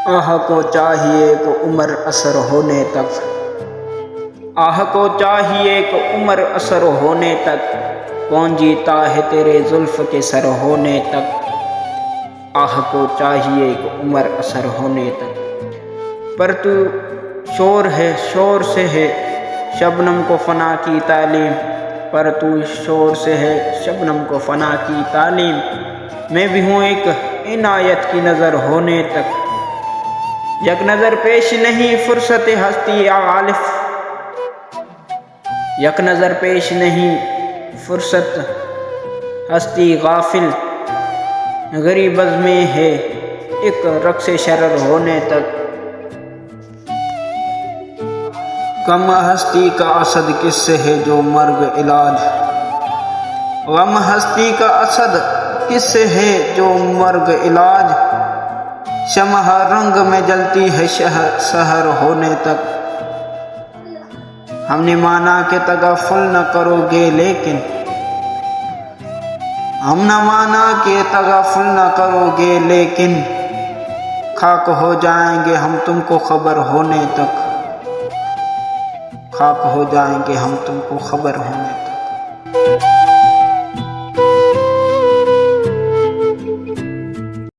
آہ کو چاہیے کہ عمر اثر ہونے تک، آہ کو چاہیے کہ عمر اثر ہونے تک، کون جیتا ہے تیرے زلف کے سر ہونے تک، آہ کو چاہیے کہ عمر اثر ہونے تک۔ پر تو شور ہے، شور سے ہے شبنم کو فنا کی تعلیم، پر تو شور سے ہے شبنم کو فنا کی تعلیم، میں بھی ہوں ایک عنایت کی نظر ہونے تک، یک نظر پیش نہیں فرصت ہستی یا غالف، یک نظر پیش نہیں فرصت ہستی غافل، غریب میں ہے ایک رقص شرر ہونے تک۔ غم ہستی کا اسد کس سے ہے جو مرگ علاج، غم ہستی کا اسد کس سے ہے جو مرگ علاج، شمع رنگ میں جلتی ہے سحر ہونے تک، ہم نے مانا کہ تغافل نہ کرو گے لیکن، ہم نہ مانا کہ تغافل نہ کرو گے لیکن، خاک ہو جائیں گے ہم تم کو خبر ہونے تک، خاک ہو جائیں گے ہم تم کو خبر ہونے تک۔